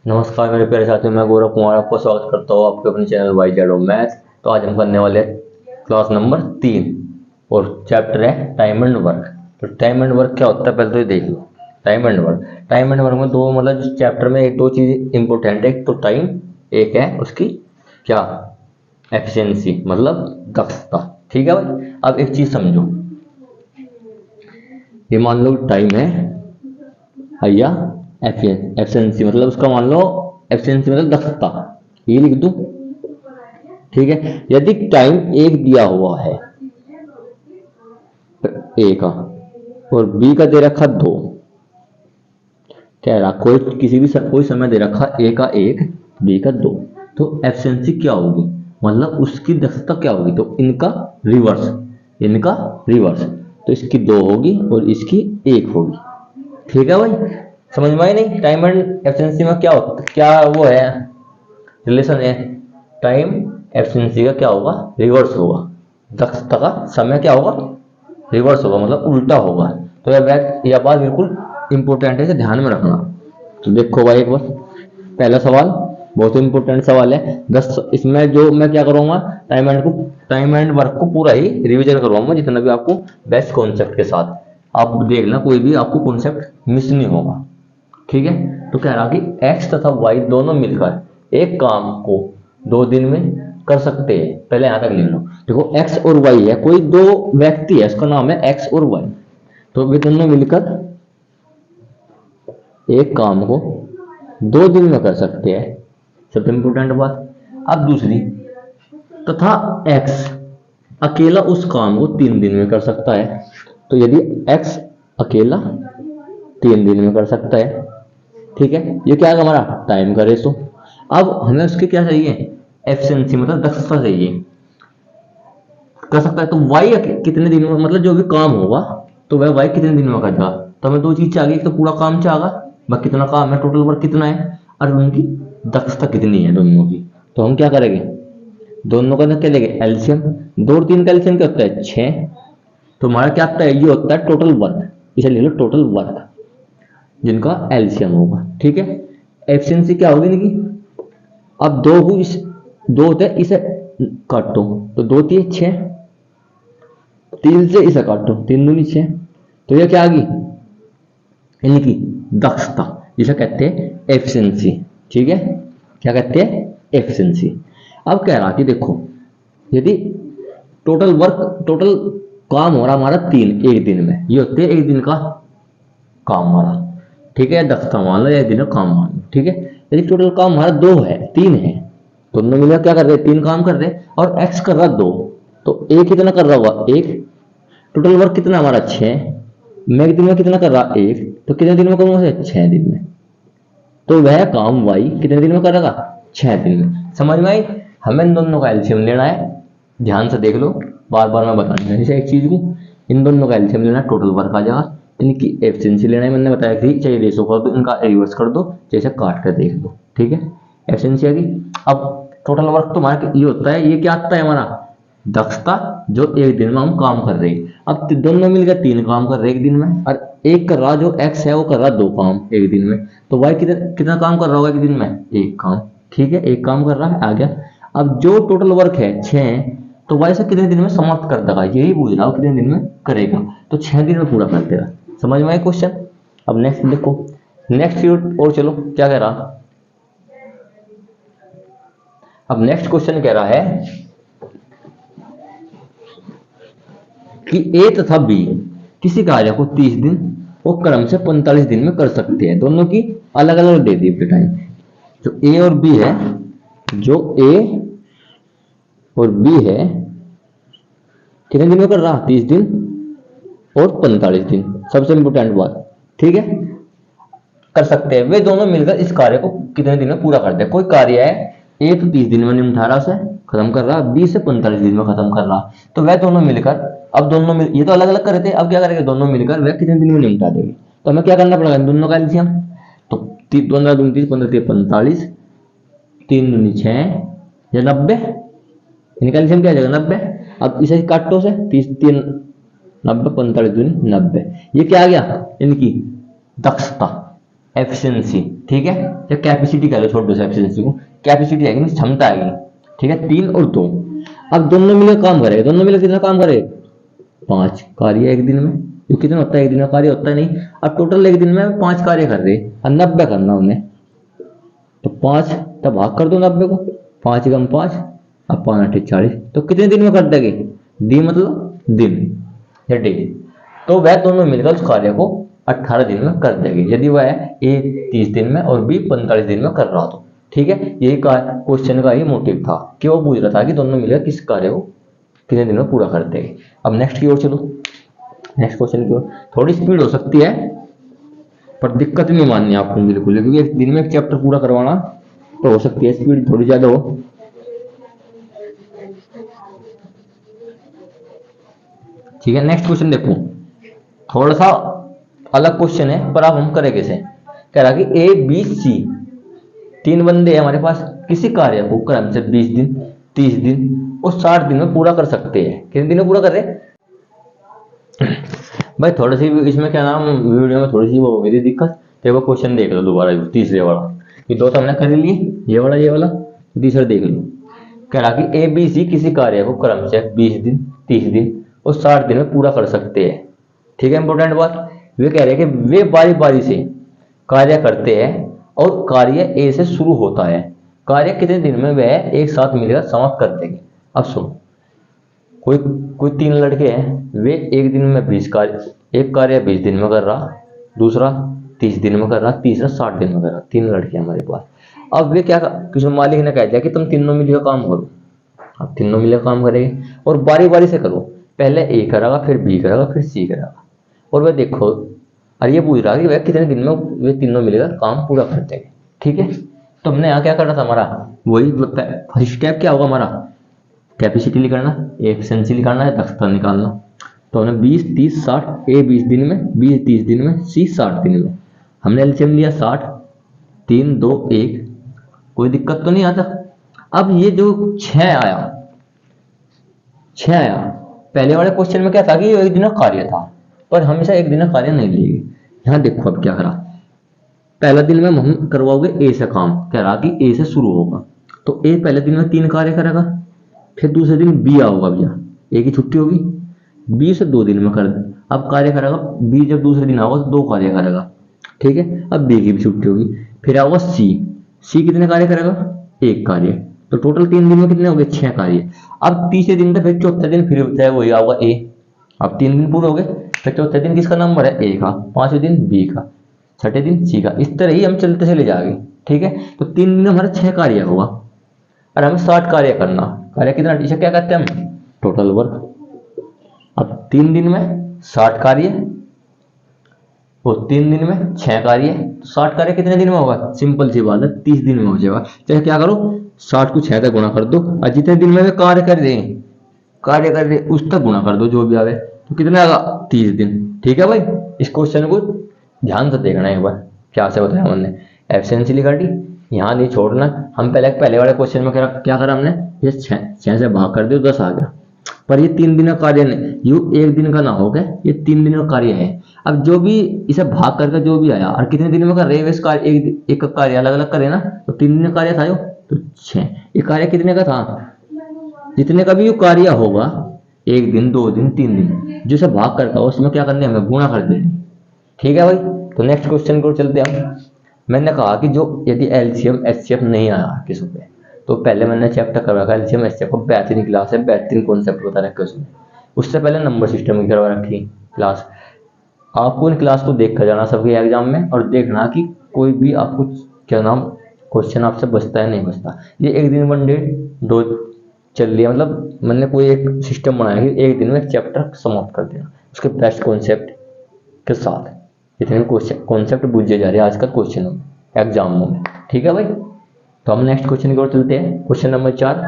नमस्कार मेरे प्यारे साथियों, मैं गौरव कुमार आपको स्वागत करता हूँ आपके अपने channel Y Z of math. तो आज हम करने वाले क्लास नंबर 3 और चैप्टर है टाइम एंड वर्क। तो टाइम एंड वर्क क्या होता है पहले तो ये देख लो। टाइम एंड वर्क में दो मतलब जिस चैप्टर में एक दो चीज़ इंपॉर्टेंट है। एक तो टाइम, एक है उसकी क्या एफिशिएंसी मतलब दक्षता। ठीक है भाई। अब एक चीज़ समझो, ये मान लो टाइम है भैया, एफिशिएंसी मतलब उसका मान लो एफिशिएंसी मतलब दक्षता, ये लिख दूं। ठीक है, यदि टाइम एक दिया हुआ है ए का और बी का दे रखा 2, कह रहा कोई किसी भी कोई समय दे रखा ए का 1 बी का 2, तो एफिशिएंसी क्या होगी मतलब उसकी दक्षता क्या होगी। तो इनका रिवर्स, तो इसकी 2 होगी और इसकी 1 होगी। ठीक है भाई, समझ में आई नहीं। टाइम एंड एफिशिएंसी में क्या होता, क्या वो है रिलेशन है। टाइम एफिशिएंसी का क्या होगा, रिवर्स होगा। दक्षता का समय क्या होगा, रिवर्स होगा मतलब उल्टा होगा। तो यह बात बिल्कुल इंपॉर्टेंट है, इसे ध्यान में रखना। तो देखो भाई एक बार पहला सवाल बहुत इंपॉर्टेंट सवाल है। 10 इसमें जो मैं क्या करूंगा, टाइम एंड वर्क को पूरा ही रिवीजन करवाऊंगा जितना भी आपको बेस्ट कॉन्सेप्ट के साथ। आप देखना कोई भी आपको कॉन्सेप्ट मिस नहीं होगा। ठीक है, तो कह रहा कि एक्स तथा वाई दोनों मिलकर एक काम को 2 दिन में कर सकते हैं। पहले यहां तक लिख लो। देखो एक्स और वाई है, कोई दो व्यक्ति है, उसका नाम है एक्स और वाई। तो वे दोनों मिलकर एक काम को 2 दिन में कर सकते हैं, सबसे इंपॉर्टेंट बात। अब दूसरी, तथा एक्स अकेला उस काम को 3 दिन में कर सकता है। तो यदि एक्स अकेला 3 दिन में कर सकता है, ठीक है, ये क्या है हमारा टाइम का रेशो। अब हमें उसके क्या चाहिए, एफिशिएंसी मतलब दक्षता चाहिए। कर सकता है तो वाई कितने दिन में मतलब जो भी काम होगा तो वह वाई कितने दिन में करेगा। तो हमें 2 चीज चाहिए, एक तो पूरा काम चाहेगा वह कितना काम है, टोटल वर्क कितना है, और उनकी दक्षता कितनी है दोनों की। तो हम क्या करेंगे, दोनों का क्या लेंगे एलसीएम। 2 और 3 का एलसीएम क्या होता है 6। तो हमारा क्या आता है, ये होता है टोटल वर्क, इसे ले लो टोटल वर्क जिनका एलसीएम होगा। ठीक है, एफिशिएंसी क्या होगी इनकी। अब 2 को इस 2 होते हैं, इसे काटो तो 2 3 6, 3 से इसे काटो 3 दूनी 6। तो ये क्या आ गई इनकी दक्षता, जिसे कहते हैं एफिशिएंसी। ठीक है, क्या कहते हैं एफिशिएंसी। अब कह रहा कि देखो यदि टोटल काम हो रहा हमारा 3 एक दिन में, ये होते हैं एक दिन का काम हमारा। ठीक है, दक्षता मान लो, एक दिन का काम मान लो। ठीक है, यदि टोटल काम हमारा 2 है 3 है, दोनों मिलकर क्या कर रहे हैं 3 काम कर रहे हैं, और एक्स कर रहा 2, तो ए कितना कर रहा होगा 1। टोटल वर्क कितना हमारा 6, मैं दिन में कितना कर रहा 1, तो कितने दिन में करूंगा 6 दिन में। तो वह काम वाई कितने दिन में करेगा 6 दिन में। समझ में आई। हमें इन दोनों का एलसीएम लेना है, ध्यान से देख लो, बार बार मैं बताऊंगा जैसे एक चीज को। इन दोनों का एलसीएम लेना है, टोटल वर्क आ जाएगा। इनकी एफिशिएंसी लेना है, मैंने बताया कि चाहिए रेशो कर दो, इनका रिवर्स कर दो, जैसे काट कर देख लो। ठीक है, एफिशिएंसी आ गई। अब टोटल वर्क तो हमारा ये होता है, ये क्या आता है हमारा दक्षता, जो एक दिन में हम काम कर रहे हैं। अब दोनों मिलकर 3 काम कर रहे हैं एक दिन में, और एक कर रहा जो एक्स है वो कर रहा 2 काम एक दिन में। तो वाई कितना काम कर रहा होगा एक दिन में 1 काम। ठीक है, 1 काम कर रहा है, आ गया। अब जो टोटल वर्क है 6, तो वाई से कितने दिन में समाप्त कर देगा, यही पूछ रहा हूं कितने दिन में करेगा। तो 6 दिन में पूरा कर देगा। समझ में आया क्वेश्चन। अब नेक्स्ट देखो, नेक्स्ट यूनिट और चलो क्या कह रहा। अब नेक्स्ट क्वेश्चन कह रहा है कि ए तथा बी किसी कार्य को 30 दिन और क्रम से 45 दिन में कर सकते हैं। दोनों की अलग अलग दे दी टाइम। जो ए और बी है, जो ए और बी है कितने दिन में कर रहा 30 दिन और 45 दिन, सबसे इंपोर्टेंट बात। ठीक है, कर सकते हैं। वे दोनों मिलकर इस कार्य को कितने दिन में पूरा करते हैं। कोई कार्य है, ए तो 30 दिन में निपटा रहा से खत्म कर रहा, बी से 45 दिन में खत्म कर रहा, तो वह दोनों मिलकर, अब दोनों मिल, ये तो अलग अलग कर रहे थे, अब क्या करेंगे दोनों मिलकर वह कितने दिन में निपटा देंगे। तो हमें क्या करना पड़ेगा दोनों का एलसीएम। तो 15 दूनी 30, 15 3 45, 3 दूनी 6 या 90, इनका एलसीएम क्या आ जाएगा 90। अब इसे काटो से 30 3 90, 45 दूनी 90, ये क्या आ गया इनकी दक्षता एफिशिएंसी, ठीक है, या कैपेसिटी कह लो, छोड़ दो एफिशिएंसी को, कैपेसिटी आएगी मीन्स क्षमता आएगी, ठीक है, 3 और 2। अब दोनों मिलकर काम करेंगे, दोनों मिलकर कितना काम करेंगे, 5 कार्य एक दिन में। ये कितना होता है एक दिन में कार्य, होता है नहीं। अब टोटल एक दिन में 5 कार्य कर रहे और 90 करना उन्हें, तो 5 तब भाग कर दो 90 को, 5 × 5, अब 5 × 8 40, तो कितने दिन में कर देंगे, डी मतलब दिन या डे। तो वह दोनों मिलकर उस कार्य को 18 दिन में कर देंगे, यदि वह ए 30 दिन में और बी 45 दिन में कर रहा हो, ठीक है। यही क्वेश्चन का ही मोटिव था कि वो पूछ रहा था कि दोनों मिलकर किस कार्य को कितने दिन में पूरा कर देंगे। अब नेक्स्ट की ओर चलो, नेक्स्ट क्वेश्चन की ओर। थोड़ी स्पीड हो सकती है पर दिक्कत नहीं माननी आपको बिल्कुल, क्योंकि एक दिन में एक चैप्टर पूरा करवाना तो हो सकती है स्पीड थोड़ी ज्यादा हो। ठीक है, नेक्स्ट क्वेश्चन देखो, थोड़ा सा अलग क्वेश्चन है पर अब हम करें कैसे। कह रहा कि ए बी सी 3 बंदे हैं हमारे पास, किसी कार्य को क्रम से 20 दिन 30 दिन और 60 दिन में पूरा कर सकते हैं। कितने दिन में पूरा कर रहे भाई, थोड़ी सी इसमें क्या नाम वीडियो में थोड़ी सी वो हो गई थी दिक्कत, तो वो क्वेश्चन देख लो दोबारा, तीसरे वाला, ये 2 तो हमने कर लिए, ये वाला, तीसरा देख लो। कह रहा कि ए बी सी किसी कार्य को क्रम से 20 दिन 30 दिन और 60 दिन में पूरा कर सकते हैं, ठीक है। इंपॉर्टेंट बात, वे कह रहे हैं कि वे बारी बारी से कार्य करते हैं और कार्य ए से शुरू होता है, कार्य कितने दिन में वह एक साथ मिलकर समाप्त कर देंगे। अब सुनो, कोई 3 लड़के हैं, वे एक दिन में 20 कार्य, एक कार्य 20 दिन में कर रहा, दूसरा 30 दिन में कर रहा, तीसरा 60 दिन में कर रहा, 3 लड़के हमारे पास। अब वे क्या, किसी मालिक ने कह दिया कि तुम तीनों मिलकर काम करो। अब तीनों मिलकर काम करेंगे और बारी बारी से करो, पहले ए करेगा, फिर बी करेगा, फिर सी करेगा। और वह देखो, और ये पूछ रहा है कि वह कितने दिन में वे तीनों मिलकर काम पूरा कर देंगे, ठीक है। तो हमने यहाँ क्या करना था, हमारा वही फर्स्ट स्टेप क्या होगा हमारा, कैपेसिटी निकालना, एफिशिएंसी निकालना है, दक्षता निकालना। तो हमने 20 30 60, ए 20 दिन में, बी 30 दिन में, सी 60 दिन में। हमने एलसीएम लिया 60, 3 2 1, कोई दिक्कत तो नहीं आता। अब ये जो 6 आया, पहले वाले क्वेश्चन में क्या था कि एक दिन का कार्य था, पर हमेशा एक दिन का कार्य नहीं लेंगे। यहाँ देखो अब क्या करा, पहला दिन में हम करवाओगे ए से काम, कह रहा कि ए से शुरू होगा, तो ए पहले दिन में 3 कार्य करेगा, फिर दूसरे दिन बी आओगा, भैया ए की छुट्टी होगी, बी से 2 दिन में कर दे, अब कार्य करेगा बी, जब दूसरे दिन आओगा तो 2 कार्य करेगा, ठीक है। अब बी की भी छुट्टी होगी, फिर आओगा सी कितने कार्य करेगा, 1 कार्य, तो टोटल 3 दिन में कितने हो गए, 6 कार्य। अब तीसरे दिन तो फिर चौथे दिन फिर होता है वही आओगा ए, अब 3 दिन पूरे हो गए, फिर चौथे दिन किसका नंबर है, ए का, 5वें दिन बी का, 6ठे दिन सी का, इस तरह ही हम चलते चले जाएंगे, ठीक है। तो 3 दिन में हमारा 6 कार्य हुआ और हमें 60 कार्य करना, कार्य कितना, इसे क्या कहते हैं हम, टोटल वर्क। अब 3 दिन में 60 कार्य और 3 दिन में 6 कार्य, तो 60 कार्य कितने दिन में होगा, सिंपल सी बात है 30 दिन में हो जाएगा। चाहे क्या करो, 60 को 6 तक गुणा कर दो और जितने दिन में वे कार्य कर रहे उस तक गुणा कर दो, जो भी आवे, तो कितने आएगा, 30 दिन, ठीक है भाई। इस क्वेश्चन को ध्यान से देखना एक बार, क्या से बताया हमने, एफिशिएंसी निकाली, यहाँ नहीं छोड़ना। हम पहले वाले क्वेश्चन में क्या करा हमने, ये 6 से भाग कर दिया, 10 आ गया, पर ये 3 दिन का कार्य नहीं, यू एक दिन का ना हो गया, ये 3 दिन का कार्य है। अब जो भी इसे भाग करके जो भी आया और कितने दिन में कर रहे हैं इस कार्य, एक कार्य अलग अलग करे ना, तो 3 दिन का कार्य था यो, तो 6, ये कार्य कितने का था, जितने का भी ये कार्य होगा, 1 दिन 2 दिन 3 दिन, जो से भाग करता हो उसमें क्या करने, हमें गुणा कर देंगे, ठीक है भाई। तो नेक्स्ट क्वेश्चन को चलते हैं हम। मैंने कहा कि जो यदि एलसीएम एचसीएफ नहीं आया किसी पे, तो पहले मैंने चैप्टर करवा रखा एलसीएम एचसीएफ को, बेहतरीन क्लास है, बेहतरीन कॉन्सेप्ट बता रखे उसमें। उससे पहले नंबर सिस्टम की करवा रखी क्लास, आपको इन क्लास को देख कर जाना सबके एग्जाम में, और देखना कि कोई भी आपको क्या नाम क्वेश्चन आपसे बचता है नहीं बचता। ये एक दिन 1 डे 2 चल लिया, मतलब मैंने कोई एक सिस्टम बनाया कि एक दिन में एक चैप्टर समाप्त कर देना उसके बेस्ट कॉन्सेप्ट के साथ। इतने कॉन्सेप्ट पूछे जा रहे हैं आजकल क्वेश्चनों में, एग्जामों में, ठीक है भाई। तो हम नेक्स्ट क्वेश्चन की ओर चलते हैं, क्वेश्चन नंबर 4।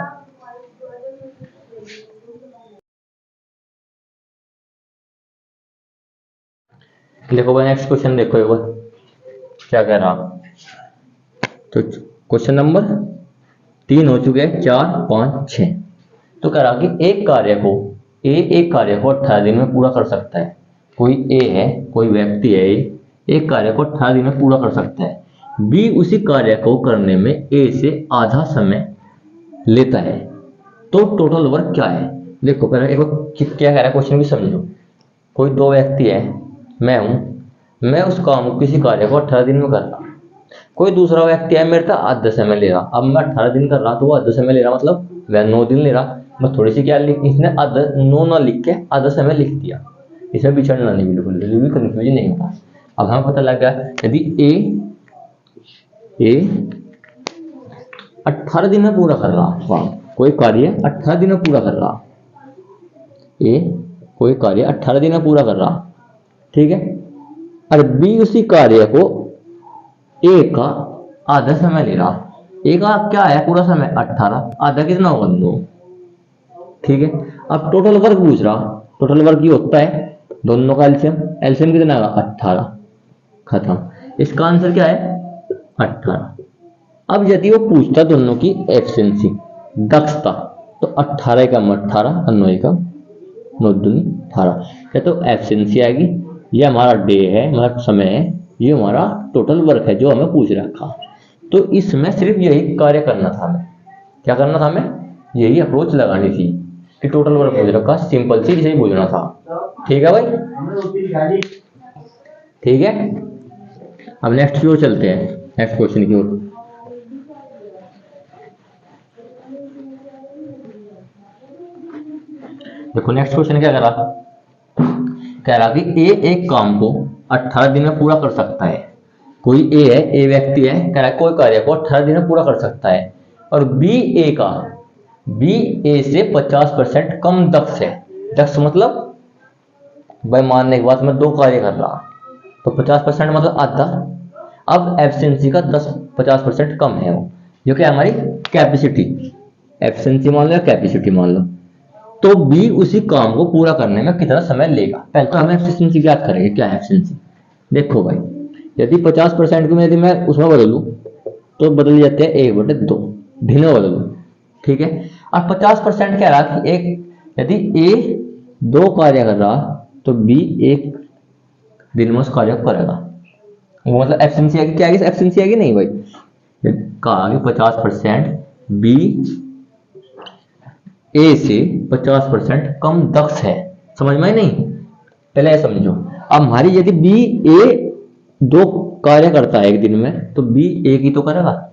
देखो भाई नेक्स्ट क्वेश्चन देखो एक बार क्या कह रहा। तो क्वेश्चन नंबर 3 हो चुके हैं, 4 5 6। तो कह रहा कि एक कार्य को 18 दिन में पूरा कर सकता है। कोई ए है, कोई व्यक्ति है, एक कार्य को 18 दिन में पूरा कर सकता है। बी उसी कार्य को करने में ए से आधा समय लेता है, तो टोटल वर्क क्या है? देखो पहले एक बार क्या कह रहा है क्वेश्चन भी समझो। कोई दो व्यक्ति है, मैं हूं, मैं उस काम को किसी कार्य को 18 दिन में कर रहा, कोई दूसरा व्यक्ति है मेरे से आधा समय ले रहा। अब मैं 18 दिन कर रहा तो वो आधा समय ले रहा, मतलब वह 9 दिन ले रहा। मैं थोड़ी सी क्या लिख, इसने आधा 9 ना लिख के आधा समय लिख दिया। इसमें बिछड़ना नहीं, बिल्कुल भी कंफ्यूजन नहीं होगा। अब हमें पता लग गया यदि ए 18 दिन में पूरा कर रहा, कोई कार्य 18 दिन में पूरा कर रहा, ए कोई कार्य 18 दिन में पूरा कर रहा, ठीक है। और बी उसी कार्य को ए का आधा समय ले रहा। ए का क्या है पूरा समय 18, आधा कितना होगा 9, ठीक है। अब टोटल वर्क पूछ रहा, टोटल वर्क ये होता है दोनों का एलसीएम, एलसीएम कितना आएगा 18, खत्म। इसका आंसर क्या है 18। अब यदि वो पूछता दोनों की एफिशिएंसी, दक्षता, तो 18 का 18 और 9 का 9 दूनी 18, क्या तो एफिशिएंसी आएगी। ये हमारा डे है, मतलब समय है, ये हमारा टोटल वर्क है जो हमें पूछ रखा। तो इसमें सिर्फ यही कार्य करना था हमें, क्या करना था हमें, यही अप्रोच लगानी थी कि टोटल वर्क पूछ रखा, सिंपल सी इसे ही पूछना था। ठीक है भाई, ठीक है। अब नेक्स्ट की ओर चलते हैं, नेक्स्ट क्वेश्चन की ओर। देखो नेक्स्ट क्वेश्चन क्या कह रहा कि ए एक काम को 18 दिन में पूरा कर सकता है। कोई ए है, ए व्यक्ति है, कह रहा है कोई कार्य को 18 दिन में पूरा कर सकता है, और बी ए से 50% कम दक्ष है। दक्ष मतलब भाई मानने के बाद मैं 2 कार्य कर रहा, तो 50% मतलब आधा। अब एफिशिएंसी का 50% कम है वो, जो कि हमारी कैपेसिटी, एफिशिएंसी मान लो या कैपेसिटी मान लो। तो बी उसी काम को पूरा करने में कितना समय लेगा? पहले तो हमें एफिशिएंसी ज्ञात करेंगे, क्या है एफिशिएंसी। देखो भाई, यदि 50% को यदि मैं उसमें बदलूं तो बदल जाते हैं 1/2, भिन्न बदलूं, ठीक है। और 50% कह रहा कि एक यदि ए 2 कार्य कर रहा तो बी 1 दिन में उस कार्य को करेगा। वो मतलब एफिशिएंसी आएगी, क्या आएगी एफिशिएंसी आएगी, नहीं भाई कहा कि 50% बी ए से 50% कम दक्ष है। समझ में नहीं, पहले समझो। अब हमारी यदि बी ए 2 कार्य करता है एक दिन में, तो बी एक ही तो करेगा।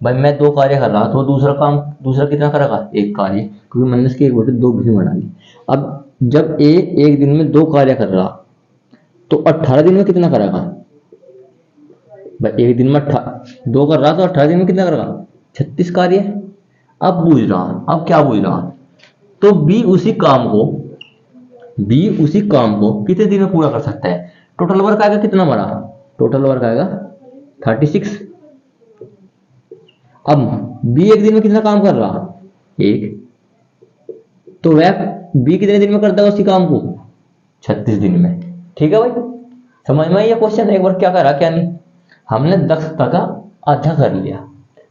भाई मैं 2 कार्य कर रहा तो दूसरा कितना करेगा, 1 कार्य, क्योंकि मैंने इसकी 1/2 भी बना ली। अब जब ए एक दिन में 2 कार्य कर रहा तो 18 दिन में कितना करेगा? भाई एक दिन में 2 कर रहा तो 18 दिन में कितना करेगा, 36 कार्य। अब क्या बूझ रहा, तो बी उसी काम को कितने दिन में पूरा कर सकता है? टोटल वर्क आएगा कितना हमारा, टोटल वर्क आएगा 36। अब बी एक दिन में कितना काम कर रहा, 1, तो वह बी कितने दिन में करता है उसी काम को, 36 दिन में। ठीक है भाई, समझ में ये क्वेश्चन। एक बार क्या करा क्या नहीं, हमने दक्षता का आधा कर लिया,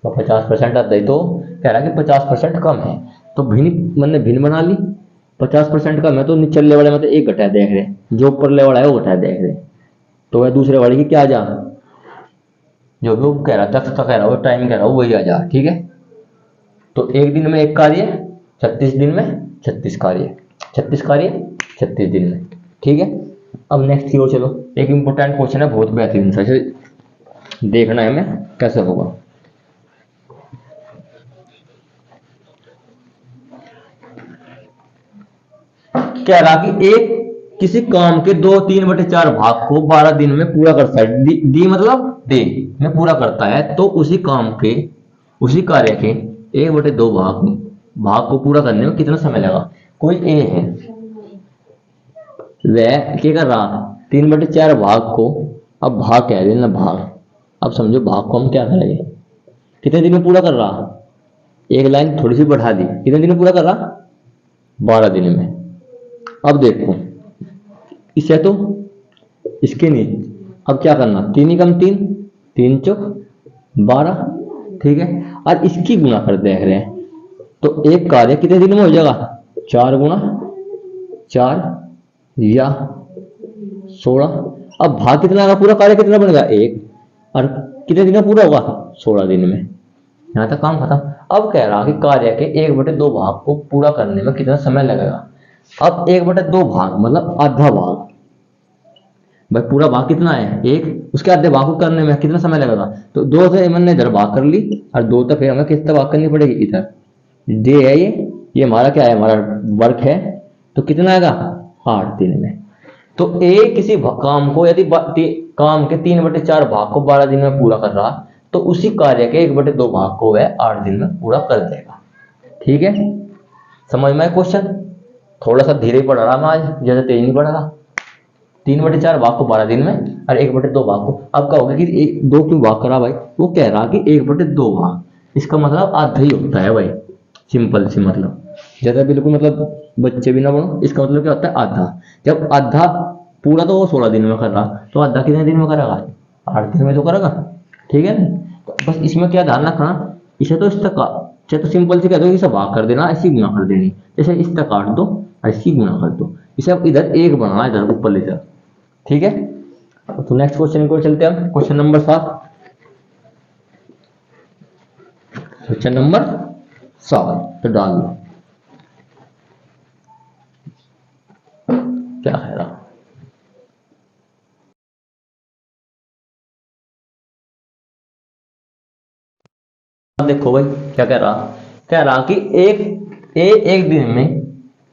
तो 50% आधा ही, तो कह रहा कि 50% कम है, तो मैंने भिन्न बना ली। 50% कम है तो निचले वाले में तो 1 घटाया देख रहे, जो ऊपर वाला है वो घटाया देख रहे, तो वह दूसरे वाले की क्या आ जा, जो भी वो कह रहा दक्षता कह रहा वो टाइम कह रहा वही आ जा। ठीक है, तो एक दिन में 1 कार्य, 36 दिन में 36 कार्य, 36 दिन में। ठीक है, अब नेक्स्ट की ओर चलो। एक इंपॉर्टेंट क्वेश्चन है, बहुत बेहतरीन सा, देखना है हमें कैसे होगा। कह रहा कि एक किसी काम के 2/3/4 भाग को 12 दिन में पूरा करता है, डी मतलब डे में पूरा करता है, तो उसी कार्य के 1/2 भाग को पूरा करने में कितना समय लगा? कोई ए है, वह क्या कर रहा, 3/4 भाग को, अब भाग कह देना भाग, अब समझो भाग को हम क्या करेंगे, कितने दिन में पूरा कर रहा, एक लाइन थोड़ी सी बढ़ा दी, कितने दिन में पूरा कर रहा, 12 दिन में। अब देखो इसे तो इसके नीचे, अब क्या करना, 3 ही कम 3, 3 चौक 12, ठीक है। और इसकी गुणा कर देख रहे हैं, तो एक कार्य कितने दिन में हो जाएगा, 4 × 4 या 16, अब भाग कितना का पूरा कार्य कितना बनेगा 1, और कितने दिन में पूरा होगा 16 दिन में। यहाँ तक काम खत्म। अब कह रहा कि कार्य के 1/2 भाग को पूरा करने में कितना समय लगेगा। अब 1/2 भाग मतलब आधा भाग, भाई पूरा भाग कितना है 1, उसके आधे भाग को करने में कितना समय लगेगा। तो 2 से हमने इधर भाग कर ली, और 2 तो फिर हमें किस तरह भाग करनी पड़ेगी इधर। डे है ये हमारा क्या है, हमारा वर्क है। तो कितना आएगा 8 दिन में। तो ए किसी काम को यदि काम के 3/4 भाग को 12 दिन में पूरा कर रहा, तो उसी कार्य के 1/2 भाग को वह 8 दिन में पूरा कर देगा। ठीक है, समझ में क्वेश्चन। थोड़ा सा धीरे पढ़ रहा मैं आज, ज्यादा तेज नहीं पढ़ रहा। 3/4 भाग को 12 दिन में, और 1/2 भाग को। अब क्या होगा कि 2 क्यों भाग करा भाई, वो कह रहा कि 1/2 भाग, इसका मतलब आधा ही होता है भाई। सिंपल सी मतलब, ज्यादा बिल्कुल मतलब बच्चे भी ना बनो। इसका मतलब क्या होता है आधा। जब आधा पूरा तो वो 16 दिन में कर रहा, तो आधा कितने दिन में करेगा 8 दिन में तो करेगा। ठीक है ना। तो बस इसमें क्या ध्यान रखना, इसे तो इस तक चाहे तो सिंपल से कह दो, इसे भाग कर देना, ऐसी गुना कर देनी। जैसे इस तक काट दो, ऐसी गुना कर दो। इसे अब इधर 1 बनाना, इधर ऊपर ले जाओ। ठीक है, तो नेक्स्ट क्वेश्चन को चलते हैं। Question number 7। क्वेश्चन नंबर 7 तो डाल दो क्या है रहा। देखो भाई क्या कह रहा कि एक दिन में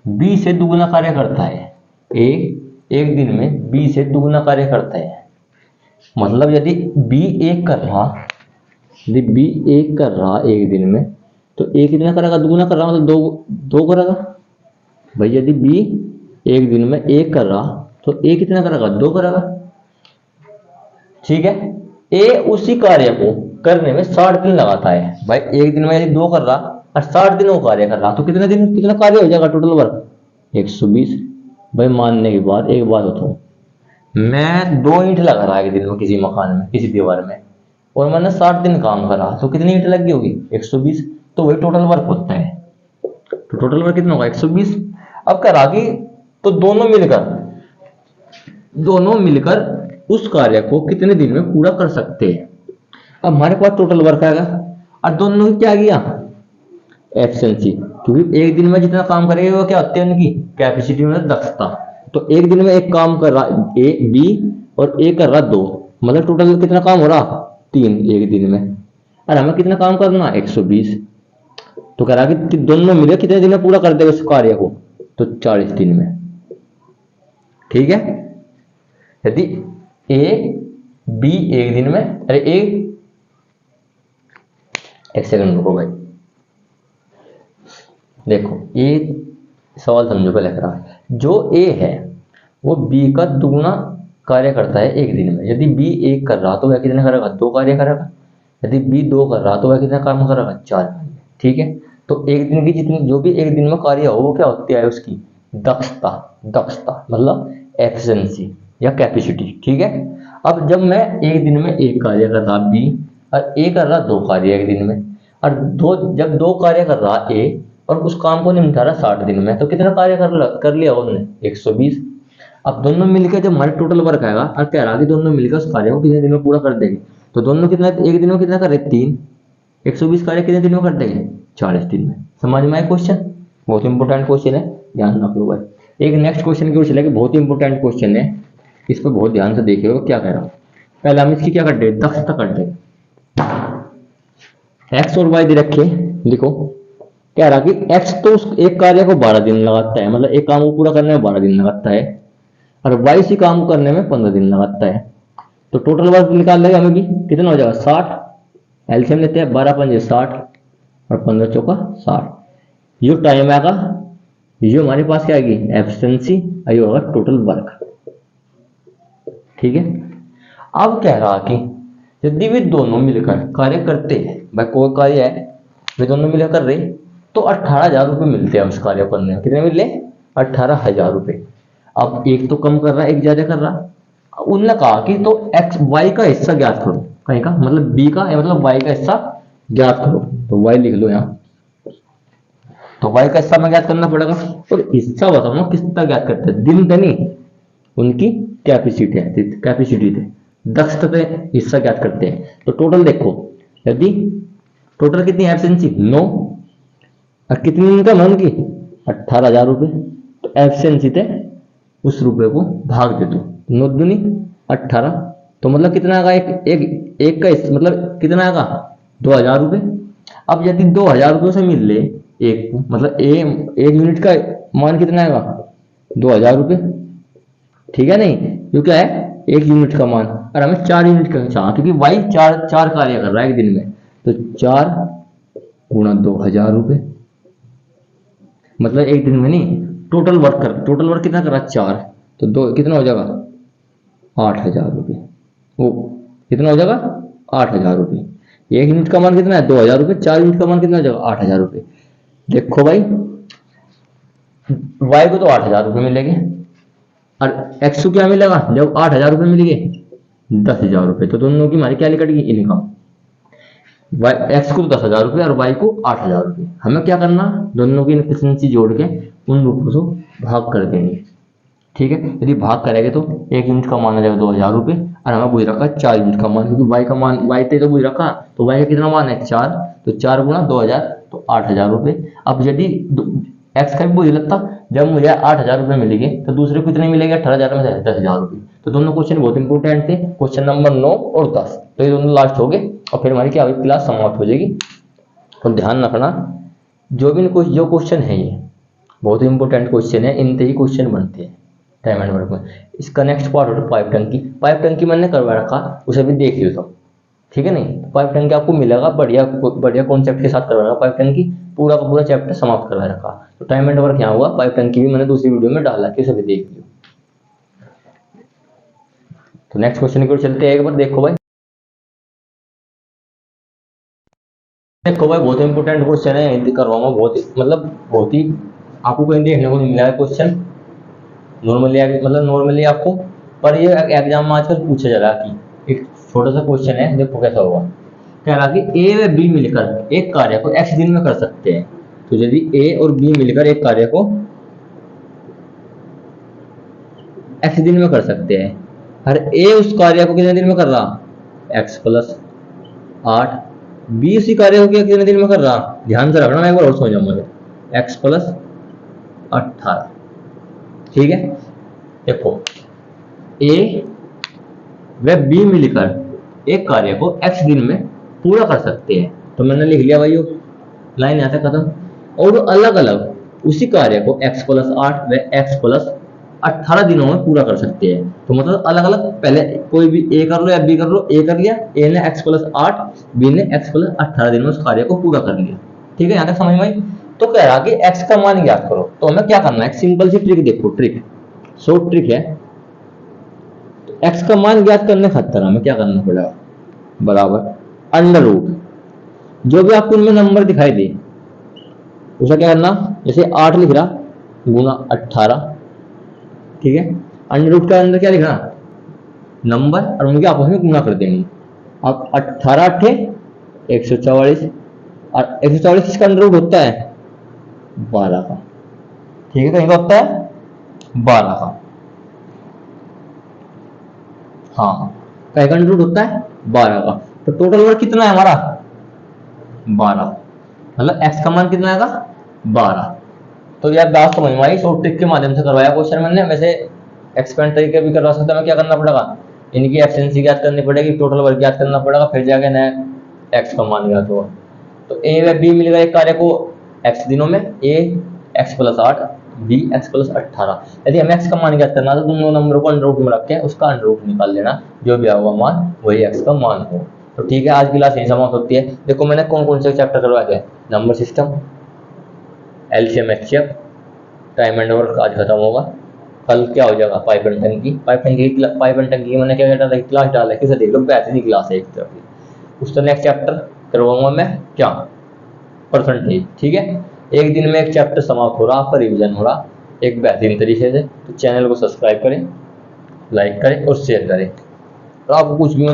बी से दुगुना कार्य करता है। एक दिन में बी से दुगुना कार्य करता है। मतलब यदि बी 1 कर रहा, यदि बी 1 कर रहा एक दिन में, तो ए कितना करेगा दुगुना कर रहा, मतलब दो करेगा भाई। यदि बी एक दिन में 1 कर रहा, तो ए कितना करेगा 2 करेगा। ठीक है, ए उसी कार्य को करने में 60 दिन लगाता है भाई। एक दिन में यदि 2 कर रहा और 60 दिनों कार्य कर रहा, तो कितना कार्य हो जाएगा टोटल वर्क 120। भाई मानने के बाद एक बात बताऊं, मैं 2 ईंट लगा रहा है एक दिन में किसी मकान में, किसी दीवार में, और मैंने 60 दिन काम करा, तो कितनी ईंट लगी होगी 120। तो वही टोटल वर्क होता है। तो टोटल वर्क कितना होगा 120। अब कह रहा कि तो दोनों मिलकर उस कार्य को कितने दिन में पूरा कर सकते हैं। अब हमारे पास टोटल वर्क आएगा, और दोनों ने क्या किया एफिशिएंसी, क्योंकि एक दिन में जितना काम करेगा वो क्या होती है उनकी कैपेसिटी में दक्षता। तो एक दिन में एक काम कर रहा ए बी, और ए कर रहा 2, मतलब टोटल कितना काम हो रहा 3 एक दिन में, और हमें कितना काम करना 120। तो कह रहा कि दोनों मिले कितने दिन में पूरा कर देगा उस कार्य को, तो 40 दिन में। ठीक है, यदि ए बी एक दिन में, अरे एक सेकंड रुको भाई, देखो ये सवाल समझो पहले लिख रहा है। जो ए है वो बी का दुगुना कार्य करता है एक दिन में। यदि बी 1 कर रहा तो वह कितना करेगा 2 कार्य करेगा। यदि बी 2 कर रहा तो वह कितना काम करेगा 4 कार्य। ठीक है, तो एक दिन की जितनी जो भी एक दिन में कार्य हो वो क्या होती है उसकी दक्षता मतलब एफिशिएंसी या कैपेसिटी। ठीक है, अब जब मैं एक दिन में 1 कार्य कर रहा बी, और ए कर रहा 2 कार्य एक दिन में, और जब 2 कार्य कर रहा ए और उस काम को निपटा रहा 60 दिन में, तो कितना कार्य कर लिया उन्होंने 120। अब दोनों मिलकर जब हमारे टोटल वर्क आएगा, और कह रहा कि दोनों मिलकर उस कार्य को कितने दिन में पूरा कर देंगे, तो दोनों कितना एक दिन में कितना कर रहे 3, 120 कार्य कितने दिन में कर देंगे 40 दिन में। समझ में आया क्वेश्चन, बहुत इंपॉर्टेंट क्वेश्चन है, ध्यान रख लो भाई। एक नेक्स्ट क्वेश्चन की ओर चलेगा, बहुत इंपॉर्टेंट क्वेश्चन है, इस पर बहुत ध्यान से देखिएगा क्या कह रहा हूं। पहले हम इसकी क्या कर दे दक्षता कर दे, एक्स और वाई दे रखे, लिखो। कह रहा कि एक्स तो उस एक कार्य को 12 दिन लगाता है, मतलब एक काम को पूरा करने में 12 दिन लगाता है, और वाई इसी काम को करने में 15 दिन लगाता है। तो टोटल वर्क निकाल लेगा हमें भी, कितना हो जाएगा 60। एलसीएम लेते हैं, 12 पंजे 60 और 15 चौका 60। ये टाइम आएगा, ये हमारे पास क्या आएगी एफिशिएंसी, ये होगा टोटल वर्क। ठीक है, अब कह रहा कि यदि वे दोनों मिलकर कार्य करते हैं, भाई कोई कार्य है वे दोनों मिलकर कर रहे, तो 18,000 रुपये मिलते हैं उस कार्य करने में। कितने मिले 18,000 रुपये। अब एक तो कम कर रहा है एक ज्यादा कर रहा। उनने कहा कि तो एक्स वाई का हिस्सा ज्ञात करो, कहीं का मतलब बी का मतलब वाई का हिस्सा ज्ञात करो। तो वाई लिख लो यहाँ, तो वाई का हिस्सा में ज्ञात करना पड़ेगा। और हिस्सा बताओ ना किस तरह ज्ञात करते हैं, दिन धनी उनकी कैपेसिटी थे, दक्षता थे, हिस्सा ज्ञात करते हैं। तो टोटल देखो, यदि टोटल कितनी एफिशिएंसी 9 और कितनी इनकम है उनकी 18,000 रुपये, तो एफिशिएंसी थे उस रुपए को भाग दे दो, 9 दूनी 18, तो मतलब कितना आएगा, एक का मतलब कितना आएगा 2,000 रुपये। अब यदि 2,000 रुपये से मिल ले एक को, मतलब एक यूनिट का मान कितना आएगा 2,000 रुपये, ठीक है नहीं, क्योंकि क्या है एक यूनिट का मान, और हमें 4 यूनिट का चाहिए क्योंकि वाई चार कार्य कर रहा है एक दिन में, तो 4 गुणा 2,000 रुपये, मतलब एक दिन में नहीं, टोटल वर्क कितना कर रहा है 4, तो दो कितना हो जाएगा 8,000 रुपये, वो कितना हो जाएगा 8,000 रुपये। एक यूनिट का मान कितना है 2,000 रुपये, 4 यूनिट का मान कितना हो जाएगा 8,000 रुपये। देखो भाई वाई को तो 8,000 रुपये मिलेंगे और एक्स को क्या मिलेगा, जब 8,000 रुपये मिलेंगे 10,000 रुपये, तो दोनों की हमारी क्या निकटेगी इनकम, एक्स को तो 10,000 रुपये और वाई को 8,000 रुपये। हमें क्या करना, दोनों की एफिशिएंसी जोड़ के उन रूपों से भाग कर देंगे, ठीक है। यदि भाग करेंगे तो एक यूनिट का मान आ जाएगा 2,000 रुपये और हमें बुझ रखा 4 यूनिट का मान, क्योंकि वाई का मान वाई तो बुझ रखा, तो वाई का कितना मान है 4, तो 4 गुणा 2,000 तो 8,000 रुपये। अब यदि एक्स का भी बुझ लगता, जब मुझे 8,000 रुपये मिलेंगे तो दूसरे को कितने मिलेंगे 18,000 में से 10,000 रुपये। तो दोनों क्वेश्चन बहुत इंपॉर्टेंट थे, क्वेश्चन नंबर 9 और 10, तो ये दोनों लास्ट हो गए और फिर हमारी क्या हुई क्लास समाप्त हो जाएगी। तो ध्यान रखना जो क्वेश्चन है ये बहुत इंपॉर्टेंट क्वेश्चन है, इनसे ही क्वेश्चन बनते हैं टाइम एंड वर्क में। इसका नेक्स्ट पार्ट होता है पाइप टंकी मैंने करवा रखा, उसे भी देख लियो तो ठीक है नहीं। पाइप टंकी आपको मिलेगा बढ़िया कॉन्सेप्ट के साथ करवा रखा, पाइप टंकी पूरा का पूरा चैप्टर समाप्त करवा रखा। तो टाइम एंड वर्क यहाँ हुआ, पाइप टंकी भी मैंने दूसरी वीडियो में डाला कि उसे भी देख लियो। तो नेक्स्ट क्वेश्चन की ओर चलते हैं, एक बार देखो भाई बहुत इंपॉर्टेंट क्वेश्चन है, हिंदी करवाऊंगा, बहुत ही आपको कहीं देखने को नहीं मिला है क्वेश्चन नॉर्मली आपको, पर ये एग्जाम में आजकल पूछा जा रहा है कि एक छोटा सा क्वेश्चन है, देखो कैसा होगा। कह रहा कि ए व बी मिलकर एक कार्य को एक्स दिन में कर सकते हैं। तो यदि ए और बी मिलकर एक कार्य को एक्स दिन में कर सकते हैं, और ए उस कार्य को कितने दिन में कर रहा एक्स प्लस 8, बी उसी कार्य को कितने दिन में कर रहा, ध्यान से रखना, मैं एक बार और समझ जाऊंगा, एक्स प्लस 18, ठीक है। देखो ए व बी मिलकर एक कार्य को एक्स दिन में पूरा कर सकते हैं, तो मैंने लिख लिया भाई लाइन यहाँ तक खत्म। और अलग अलग उसी कार्य को एक्स प्लस 8 व एक्स प्लस 18 दिनों में पूरा कर सकते हैं। तो मतलब अलग अलग, पहले कोई भी ए कर लो या बी कर लो, ए कर लिया, ए ने एक्स प्लस 8, बी ने एक्स प्लस 18 दिन में उस कार्य को पूरा कर लिया, ठीक है। यहाँ तक समझ में आई। तो कह रहा कि एक्स का मान ज्ञात करो, तो हमें क्या करना है, सिंपल सी ट्रिक देखो, शॉर्ट ट्रिक है। तो एक्स का मान ज्ञात करने खातिर हमें क्या करना पड़ेगा, बराबर अंडर रूट, जो भी आपको इनमें नंबर दिखाई दे उसे क्या करना, जैसे 8 लिख रहा गुना 18, ठीक है। अंडर रूट का अंदर क्या लिखना नंबर, और उनके आपस में गुना कर देंगे। अब 18 8 144, और 144 किसका अंडर रूट होता है 12 का, ठीक है। कहीं का होता है 12 का, हाँ कहीं का अंडर रूट होता है 12 का। तो टोटल वर्क कितना है हमारा 12, मतलब एक्स का मान कितना आएगा 12। तो यार बात समझ में आई, शॉर्ट ट्रिक के माध्यम से करवाया क्वेश्चन मैंने। वैसे एक्सपेंड तरीके भी करवा सकता मैं, क्या करना पड़ेगा, इनकी एफिशिएंसी ज्ञात करनी पड़ेगी, टोटल वर्क ज्ञात करना पड़ेगा, फिर जाके नया एक्स का मान ज्ञात होगा। तो ए व बी मिलेगा एक कार्य को एक्स दिनों में, a x plus 8, b x plus 18। यदि हमें एक्स का मान ज्ञात करना तो दोनों नंबर को अंडर रूट में रख के उसका अंडर रूट निकाल लेना, जो भी आएगा मान वही एक्स का मान हो। तो ठीक है, आज की क्लास यही समाप्त होती है। देखो मैंने कौन कौन से चैप्टर करवाए थे, number system, LCM HCF, time and work आज खत्म होगा। कल क्या हो जाएगा पाइप एंड टंकी, पाइप एंड टंकी मैंने क्या डाला क्लास डाला, किसे देख लो बेहतरीन क्लास है एक तरफ की। उसका नेक्स्ट चैप्टर करवाऊंगा मैं क्या परसेंटेज, ठीक है। एक दिन में एक चैप्टर समाप्त हो रहा, आपका रिवीजन हो रहा एक बेहतरीन तरीके से। तो चैनल को सब्सक्राइब करें, लाइक करें और शेयर करें। तो आपको कुछ भी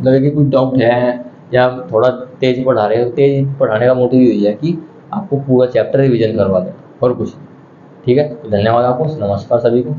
लगे कि कुछ डाउट है या थोड़ा तेज पढ़ा रहे हो, तेज पढ़ाने का मोटिव यही है कि आपको पूरा चैप्टर रिवीजन करवा दें और कुछ, ठीक है। तो धन्यवाद आपको, नमस्कार सभी को।